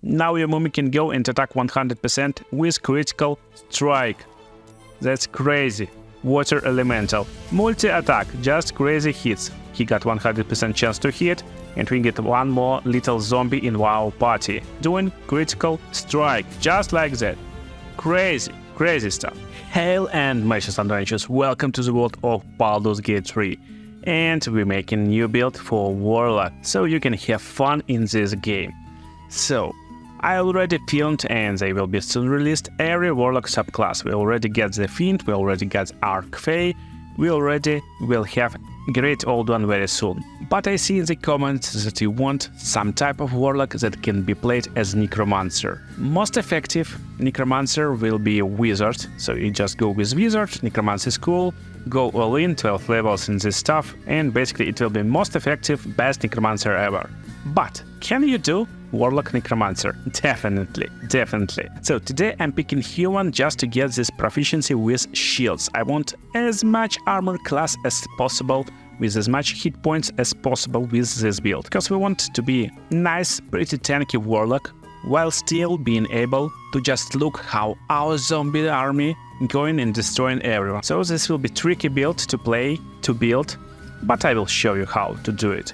Now your mummy can go and attack 100% with critical strike. That's crazy. Water elemental. Multi-attack, just crazy hits. He got 100% chance to hit, and we get one more little zombie in WoW party, doing critical strike, just like that. Crazy, crazy stuff. Hail and Matches Adventures, welcome to the world of Baldurs Gate 3. And we're making a new build for Warlock, so you can have fun in this game. So, I already filmed and they will be soon released every Warlock subclass. We already get the Fiend, we already got Archfey, we already will have Great Old One very soon. But I see in the comments that you want some type of Warlock that can be played as Necromancer. Most effective Necromancer will be a Wizard, so you just go with Wizard, Necromancer is cool, go all in, 12 levels in this stuff, and basically it will be most effective, best Necromancer ever. But can you do Warlock Necromancer? Definitely. So today I'm picking Human just to get this proficiency with shields. I want as much armor class as possible, with as much hit points as possible with this build, because we want to be nice, pretty tanky Warlock, while still being able to just look how our zombie army going and destroying everyone. So this will be tricky build to play, to build, but I will show you how to do it.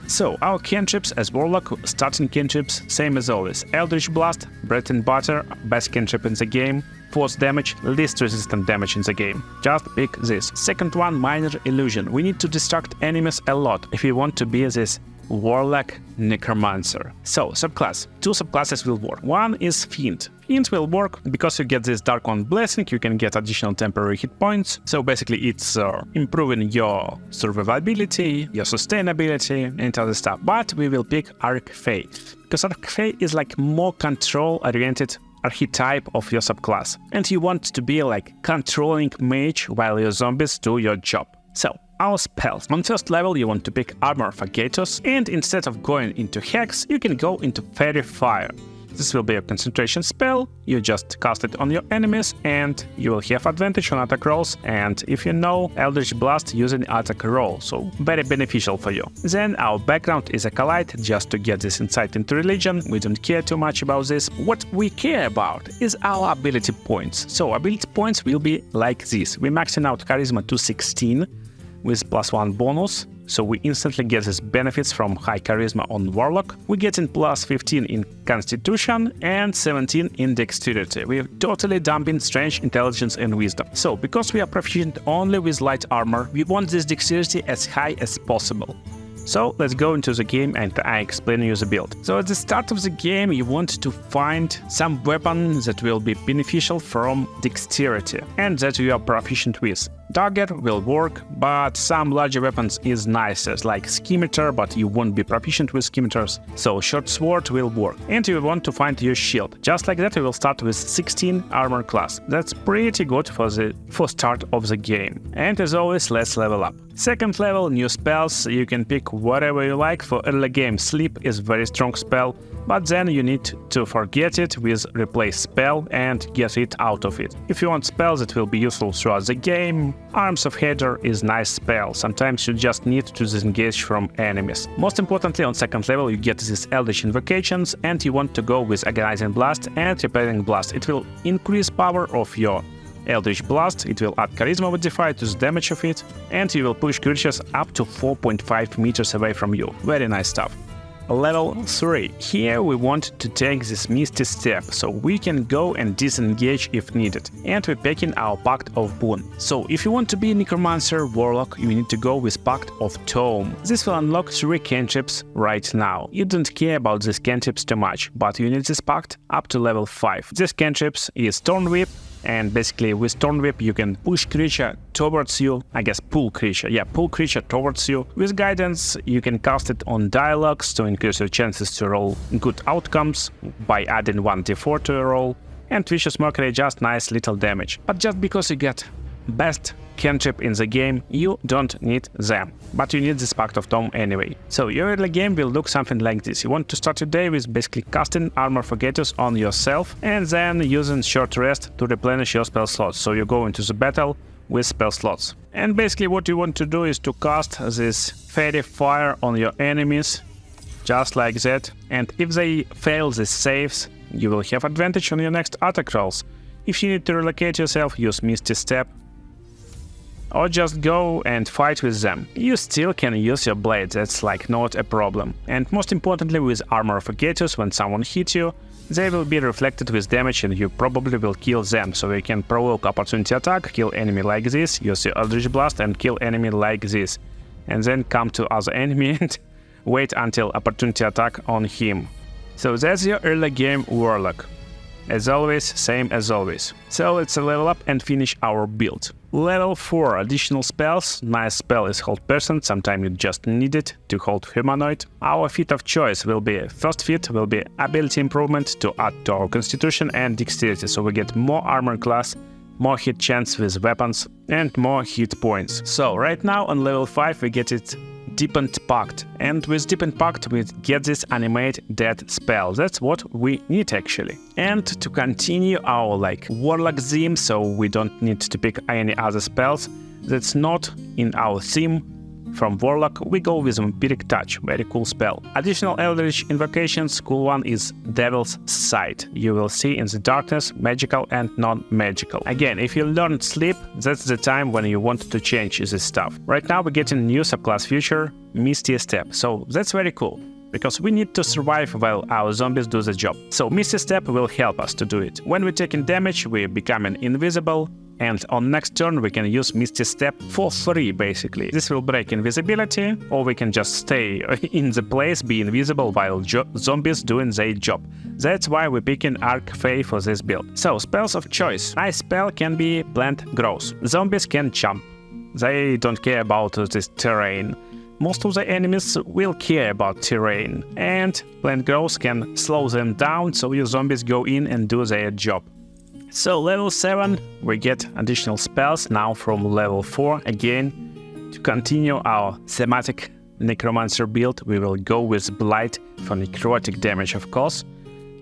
So, our cantrips as Warlock, starting cantrips, same as always. Eldritch Blast, bread and butter, best cantrip in the game. Force damage, least resistant damage in the game. Just pick this. Second one, Minor Illusion. We need to distract enemies a lot if we want to be this Warlock Necromancer. So, subclass. Two subclasses will work. One is Fiend. Fiend will work because you get this Dark One Blessing, you can get additional temporary hit points. So basically it's improving your survivability, your sustainability and other stuff. But we will pick Archfey, because Archfey is like more control-oriented archetype of your subclass. And you want to be like controlling mage while your zombies do your job. So, our spells. On first level you want to pick Armor Fagatus, and instead of going into Hex, you can go into Fairy Fire. This will be a concentration spell, you just cast it on your enemies and you will have advantage on attack rolls, and if you know, Eldritch Blast using attack roll, so very beneficial for you. Then our background is Acolyte, just to get this insight into religion, we don't care too much about this. What we care about is our ability points. So ability points will be like this, we're maxing out Charisma to 16 with +1 bonus. So we instantly get these benefits from high charisma on Warlock. We're getting +15 in Constitution and 17 in Dexterity. We're totally dumping Strength, Intelligence and Wisdom. So because we are proficient only with light armor, we want this Dexterity as high as possible. So let's go into the game and I explain you the build. So at the start of the game you want to find some weapon that will be beneficial from Dexterity and that you are proficient with. Dagger will work, but some larger weapons is nicer, like Scimitar, but you won't be proficient with Scimitars. So short sword will work. And you want to find your shield. Just like that, we will start with 16 armor class. That's pretty good for start of the game. And as always, let's level up. Second level, new spells. You can pick whatever you like. For early game, Sleep is very strong spell, but then you need to forget it with replace spell and get it out of it. If you want spells that will be useful throughout the game, Arms of Hader is nice spell. Sometimes you just need to disengage from enemies. Most importantly, on second level you get these Eldritch Invocations and you want to go with Agonizing Blast and Repelling Blast. It will increase power of your Eldritch Blast, it will add Charisma modifier to the damage of it, and you will push creatures up to 4.5 meters away from you. Very nice stuff. Level 3. Here we want to take this Misty Step, so we can go and disengage if needed. And we're picking our Pact of Boon. So if you want to be Necromancer Warlock, you need to go with Pact of Tome. This will unlock 3 cantrips right now. You don't care about these cantrips too much, but you need this Pact up to level 5. This cantrips is Thorn Whip, and basically with Thorn Whip you can push creature towards you, pull creature towards you. With Guidance you can cast it on dialogues to increase your chances to roll good outcomes by adding 1d4 to a roll, and Vicious Mockery just nice little damage. But just because you get best cantrip in the game, you don't need them, but you need this Pact of Tome anyway. So your early game will look something like this. You want to start your day with basically casting Armor Fagatus on yourself and then using Short Rest to replenish your spell slots. So you go into the battle with spell slots. And basically what you want to do is to cast this Fairy Fire on your enemies just like that. And if they fail these saves, you will have advantage on your next attack rolls. If you need to relocate yourself, use Misty Step, or just go and fight with them. You still can use your blade, that's like not a problem. And most importantly, with Armor of Agatus, when someone hits you, they will be reflected with damage and you probably will kill them, so you can provoke opportunity attack, kill enemy like this, use your Eldritch Blast and kill enemy like this. And then come to other enemy and wait until opportunity attack on him. So that's your early game Warlock. As always, same as always. So let's level up and finish our build. Level 4, additional spells. Nice spell is Hold Person, sometimes you just need it to hold Humanoid. Our feat of choice will be, first feat will be ability improvement to add to our constitution and dexterity, so we get more armor class, more hit chance with weapons, and more hit points. So right now on level 5 we get it Deepened Pact, and with Deepened Pact we get this Animate Dead spell. That's what we need actually. And to continue our Warlock theme, so we don't need to pick any other spells that's not in our theme. From Warlock, we go with Vampiric Touch, very cool spell. Additional Eldritch invocations, cool one is Devil's Sight. You will see in the darkness, magical and non-magical. Again, if you learn Sleep, that's the time when you want to change this stuff. Right now we're getting new subclass feature, Misty Step, so that's very cool, because we need to survive while our zombies do the job. So Misty Step will help us to do it. When we're taking damage, we're becoming invisible, and on next turn we can use Misty Step for free basically. This will break invisibility, or we can just stay in the place, be invisible while zombies doing their job. That's why we're picking Arc Fae for this build. So spells of choice. Nice spell can be Plant Growth. Zombies can jump. They don't care about this terrain. Most of the enemies will care about terrain. And Plant Growth can slow them down, so your zombies go in and do their job. So level 7, we get additional spells now from level 4. Again, to continue our thematic Necromancer build, we will go with Blight for necrotic damage, of course.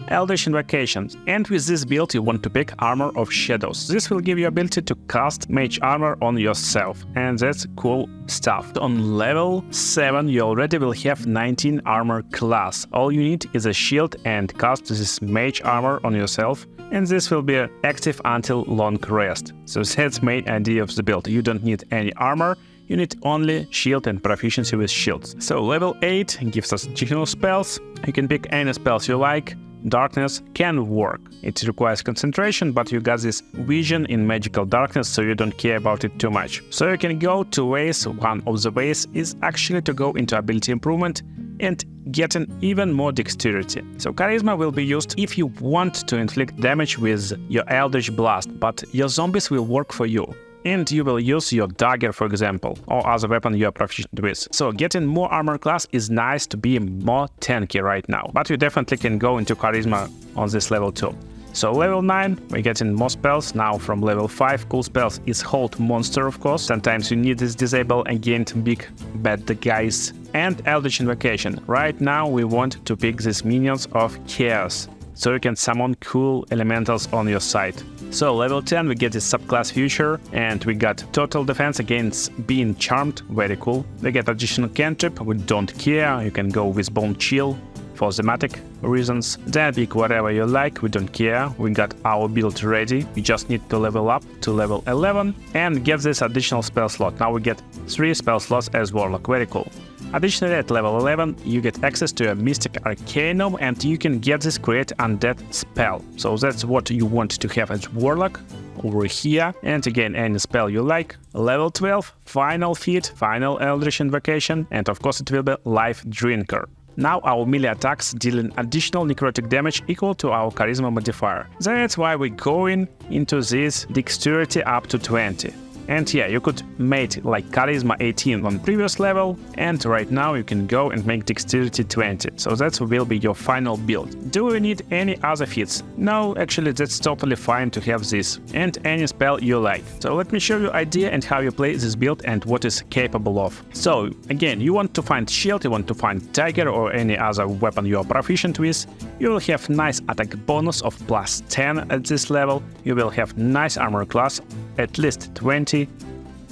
Eldritch Invocations, and with this build you want to pick Armor of Shadows. This will give you ability to cast Mage Armor on yourself, and that's cool stuff. On level 7 you already will have 19 armor class. All you need is a shield and cast this Mage Armor on yourself, and this will be active until long rest. So that's the main idea of the build. You don't need any armor, you need only shield and proficiency with shields. So level 8 gives us additional spells. You can pick any spells you like. Darkness can work. It requires concentration, but you got this vision in magical darkness, so you don't care about it too much. So you can go two ways. One of the ways is actually to go into ability improvement and getting even more dexterity. So charisma will be used if you want to inflict damage with your Eldritch Blast, but your zombies will work for you. And you will use your dagger, for example, or other weapon you are proficient with. So getting more armor class is nice to be more tanky right now, but you definitely can go into charisma on this level too. So level 9, we're getting more spells. Now from level 5, cool spells is Hold Monster, of course. Sometimes you need this disable against big bad guys. And Eldritch Invocation. Right now we want to pick these minions of Chaos, so you can summon cool elementals on your side. So level 10 we get this subclass feature, and we got total defense against being charmed, very cool. We get additional cantrip, we don't care, you can go with Bone Chill for thematic reasons. Then pick whatever you like, we don't care, we got our build ready. We just need to level up to level 11 and get this additional spell slot. Now we get 3 spell slots as Warlock, very cool. Additionally, at level 11, you get access to a Mystic Arcanum, and you can get this Create Undead spell. So that's what you want to have as Warlock over here. And again, any spell you like. Level 12, Final Feat, Final Eldritch Invocation, and of course it will be Life Drinker. Now our melee attacks dealing additional necrotic damage equal to our charisma modifier. That's why we're going into this dexterity up to 20. And yeah, you could make like charisma 18 on previous level, and right now you can go and make dexterity 20. So that will be your final build. Do you need any other feats? No, actually that's totally fine to have this, and any spell you like. So let me show you idea and how you play this build and what it's capable of. So again, you want to find shield, you want to find dagger or any other weapon you are proficient with. You will have nice attack bonus of plus 10 at this level. You will have nice armor class, at least 20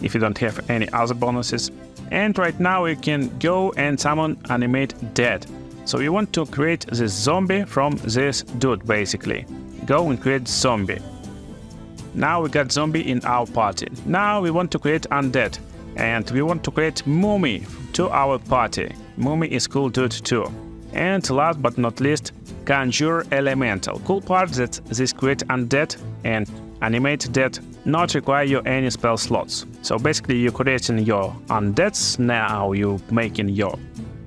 if you don't have any other bonuses. And right now you can go and summon Animate Dead. So you want to create this zombie from this dude, basically. Go and create zombie. Now we got zombie in our party. Now we want to create undead. And we want to create mummy to our party. Mummy is cool dude too. And last but not least, conjure elemental. Cool part that this create undead and animate dead not require you any spell slots. So basically you're creating your undeads, now you're making your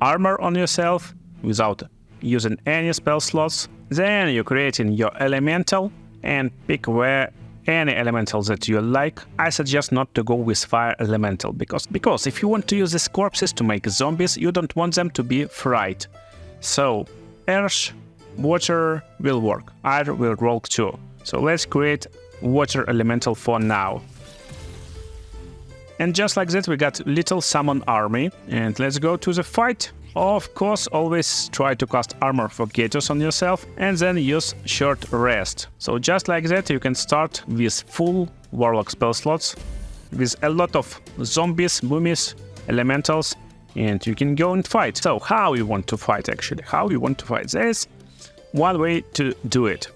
armor on yourself without using any spell slots. Then you're creating your elemental and pick where any elemental that you like. I suggest not to go with fire elemental because if you want to use these corpses to make zombies, you don't want them to be fried. So earth, water will work. Air will work too. So let's create water elemental for now. And just like that we got little summon army. And let's go to the fight. Of course, always try to cast armor for Gatos on yourself and then use short rest. So just like that you can start with full Warlock spell slots, with a lot of zombies, mummies, elementals, and you can go and fight. So how you want to fight actually? How you want to fight? There's one way to do it.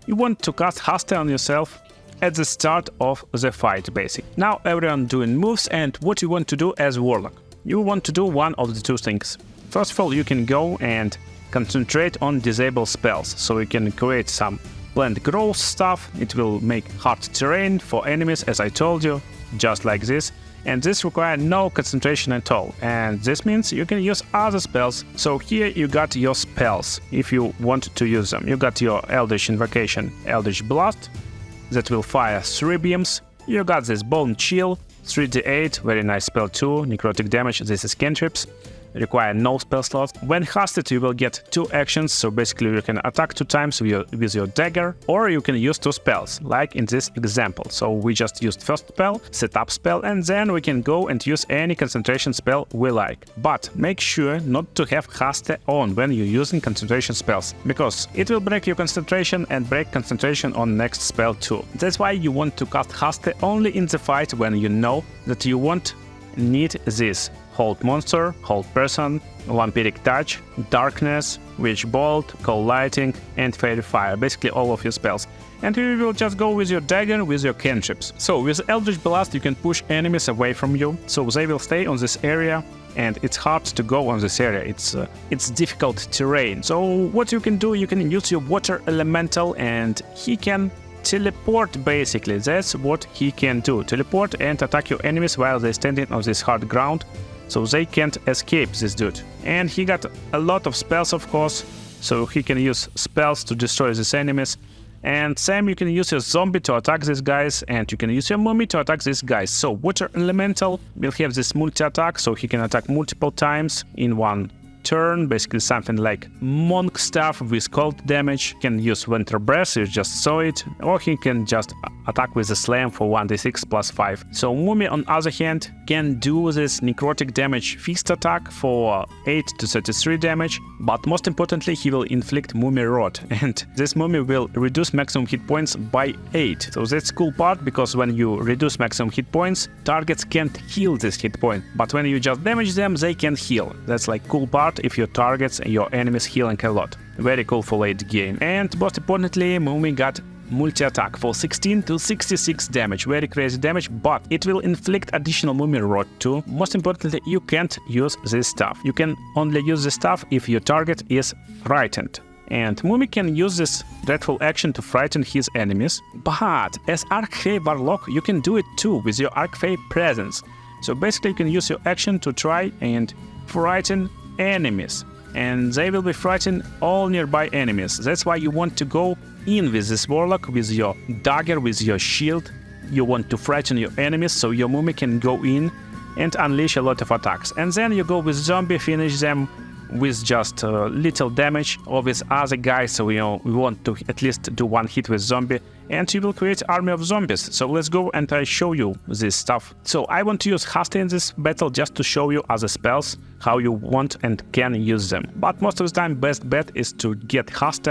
You want to cast Haste on yourself at the start of the fight, basically. Now everyone doing moves, and what you want to do as Warlock? You want to do one of the two things. First of all, you can go and concentrate on disable spells, so you can create some plant growth stuff. It will make hard terrain for enemies, as I told you, just like this. And this requires no concentration at all. And this means you can use other spells. So here you got your spells, if you want to use them. You got your Eldritch Invocation, Eldritch Blast, that will fire 3 beams. You got this Bone Chill, 3d8, very nice spell too, necrotic damage, this is cantrips. Require no spell slots. When casted you will get 2 actions, so basically you can attack 2 times with your dagger, or you can use 2 spells, like in this example. So we just used first spell, setup spell, and then we can go and use any concentration spell we like. But make sure not to have Haste on when you're using concentration spells, because it will break your concentration and break concentration on next spell too. That's why you want to cast Haste only in the fight when you know that you won't need this. Hold monster, hold person, vampiric touch, darkness, witch bolt, cold lighting, and fairy fire, basically all of your spells. And you will just go with your dagger, with your cantrips. So with Eldritch Blast you can push enemies away from you, so they will stay on this area, and it's hard to go on this area, it's difficult terrain. So what you can do, you can use your water elemental and he can teleport, basically. That's what he can do, teleport and attack your enemies while they're standing on this hard ground, so they can't escape this dude. And he got a lot of spells, of course, so he can use spells to destroy these enemies. And same, you can use your zombie to attack these guys, and you can use your mummy to attack these guys. So water elemental will have this multi-attack, so he can attack multiple times in one turn, basically something like monk stuff with cold damage. He can use winter breath, you just saw it, or he can just attack with a slam for 1d6 plus 5. So mummy on other hand can do this necrotic damage feast attack for 8 to 33 damage, but most importantly he will inflict mummy rot, and this mummy will reduce maximum hit points by 8. So that's cool part, because when you reduce maximum hit points, targets can't heal this hit point, but when you just damage them, they can heal. That's like cool part if your targets and your enemies healing a lot. Very cool for late game. And most importantly, mummy got multi-attack for 16 to 66 damage, very crazy damage, but it will inflict additional mummy rot too. Most importantly, you can't use this stuff. You can only use this stuff if your target is frightened. And mummy can use this dreadful action to frighten his enemies, but as Archfey Warlock you can do it too with your Archfey presence. So basically you can use your action to try and frighten enemies, and they will be frightened all nearby enemies. That's why you want to go in with this Warlock, with your dagger, with your shield. You want to frighten your enemies, so your mummy can go in and unleash a lot of attacks. And then you go with zombie, finish them with just little damage, or with other guys, so we want to at least do one hit with zombie, and you will create army of zombies. So let's go and I show you this stuff. So I want to use Haste in this battle just to show you other spells, how you want and can use them. But most of the time best bet is to get Haste,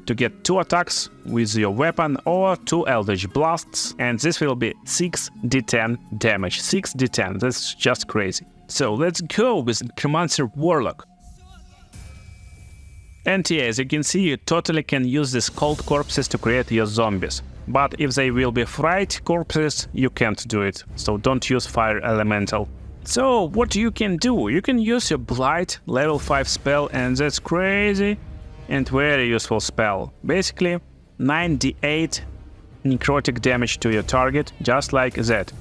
to get 2 attacks with your weapon or 2 Eldritch Blasts, and this will be 6d10 damage. 6d10, that's just crazy. So let's go with Necromancer Warlock. And yeah, as you can see, you totally can use these cold corpses to create your zombies. But if they will be fried corpses, you can't do it. So don't use fire elemental. So what you can do? You can use your Blight level 5 spell, and that's crazy and very useful spell. Basically 9d8 necrotic damage to your target, just like that.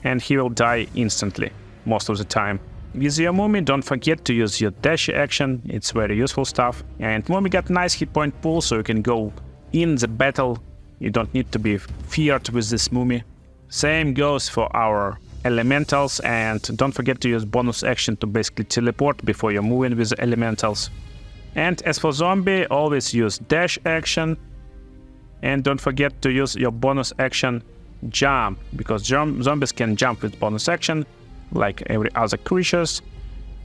And he will die instantly, most of the time. With your Mummy, don't forget to use your dash action, it's very useful stuff. And Mummy got nice hit point pool, so you can go in the battle. You don't need to be feared with this Mummy. Same goes for our elementals, and don't forget to use bonus action to basically teleport before you're moving with the elementals. And as for zombie, always use dash action. And don't forget to use your bonus action jump, because zombies can jump with bonus action, like every other creatures,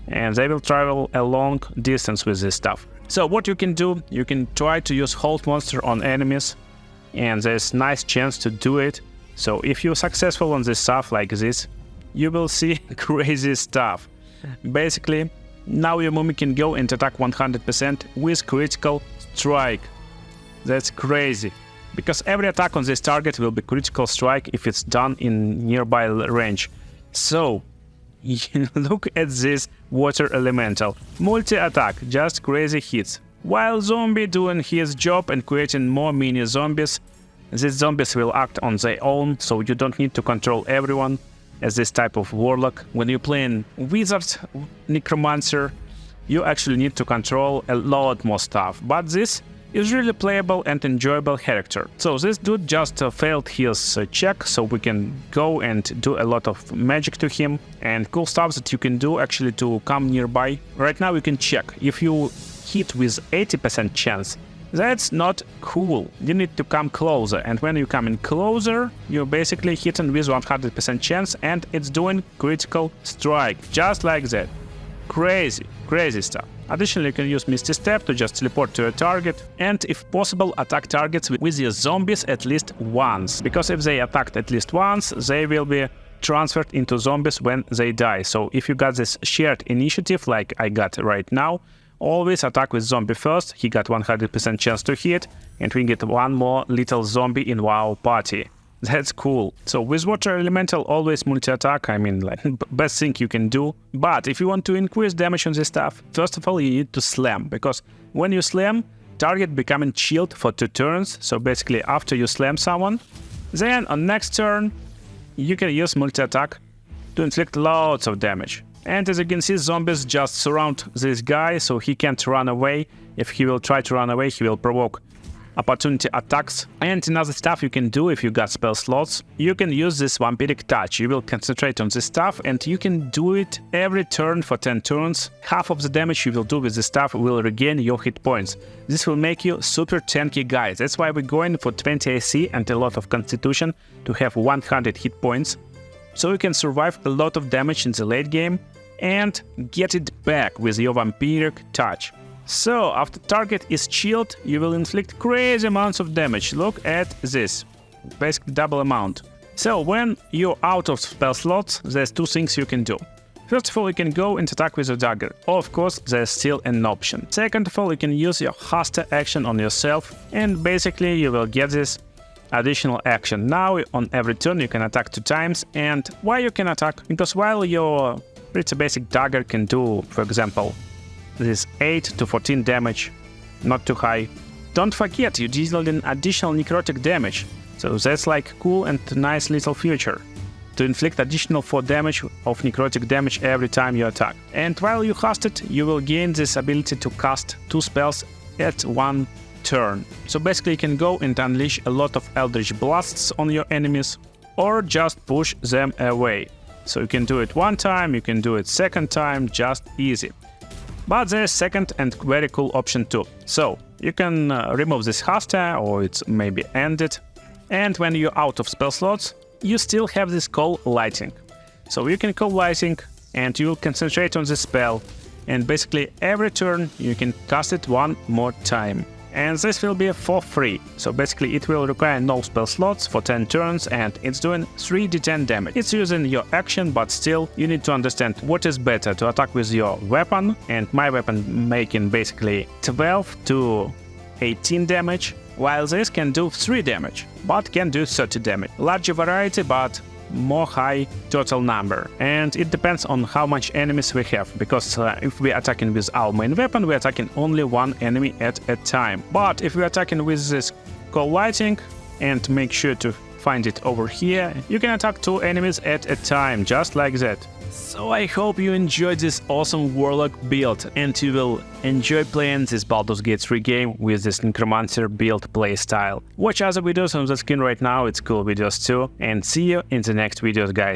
and they will travel a long distance with this stuff. So what you can do, you can try to use hold monster on enemies, and there's nice chance to do it. So if you're successful on this stuff like this, you will see crazy stuff. Basically, now your Mummy can go and attack 100% with critical strike. That's crazy, because every attack on this target will be critical strike if it's done in nearby range. So look at this water elemental. Multi-attack, just crazy hits. While zombie doing his job and creating more mini zombies, these zombies will act on their own, so you don't need to control everyone as this type of Warlock. When you're playing Wizard Necromancer, you actually need to control a lot more stuff, but this is really playable and enjoyable character. So this dude just failed his check, so we can go and do a lot of magic to him, and cool stuff that you can do actually to come nearby. Right now you can check. If you hit with 80% chance, that's not cool. You need to come closer, and when you come in closer, you're basically hitting with 100% chance, and it's doing critical strike, just like that. Crazy stuff. Additionally, you can use Misty Step to just teleport to a target, and if possible, attack targets with your zombies at least once, because if they attacked at least once, they will be transferred into zombies when they die. So if you got this shared initiative like I got right now, always attack with zombie first. He got 100% chance to hit, and we get one more little zombie in WoW party. That's cool. So with water elemental, always multi-attack, I mean, like, best thing you can do. But if you want to increase damage on this stuff, first of all, you need to slam, because when you slam, target becoming chilled for 2 turns. So basically, after you slam someone, then on next turn, you can use multi-attack to inflict lots of damage. And as you can see, zombies just surround this guy, so he can't run away. If he will try to run away, he will provoke opportunity attacks. And another stuff you can do if you got spell slots, you can use this vampiric touch. You will concentrate on this stuff, and you can do it every turn for 10 turns. Half of the damage you will do with this stuff will regain your hit points. This will make you super tanky guy. That's why we're going for 20 AC and a lot of constitution to have 100 hit points, so you can survive a lot of damage in the late game and get it back with your vampiric touch. So after target is chilled, you will inflict crazy amounts of damage. Look at this, basically double amount. So when you're out of spell slots, there's 2 things you can do. First of all, you can go and attack with a dagger. Of course, there's still an option. Second of all, you can use your Hasta action on yourself, and basically you will get this additional action. Now on every turn you can attack 2 times. And why you can attack? Because while your pretty basic dagger can do, for example, this 8 to 14 damage, not too high, don't forget you deal an additional necrotic damage. So that's like cool and nice little feature to inflict additional 4 damage of necrotic damage every time you attack. And while you cast it, you will gain this ability to cast 2 spells at 1 turn. So basically you can go and unleash a lot of Eldritch Blasts on your enemies, or just push them away. So you can do it 1 time, you can do it 2nd time, just easy. But there's second and very cool option too. So you can remove this Hasta, or it's maybe end it. And when you're out of spell slots, you still have this call lighting. So you can call lighting, and you will concentrate on this spell. And basically every turn you can cast it 1 more time. and this will be for free. So basically it will require no spell slots for 10 turns, and it's doing 3d10 damage. It's using your action, but still you need to understand what is better, to attack with your weapon, and my weapon making basically 12 to 18 damage, while this can do 3 damage, but can do 30 damage. Larger variety, but more high total number, and it depends on how much enemies we have, because if we're attacking with our main weapon, we're attacking only one enemy at a time. But if we're attacking with this cold lighting, and make sure to find it over here, you can attack 2 enemies at a time, just like that. So I hope you enjoyed this awesome Warlock build, and you will enjoy playing this Baldurs Gate 3 game with this Necromancer build playstyle. Watch other videos on the screen right now, it's cool videos too, and see you in the next videos, guys.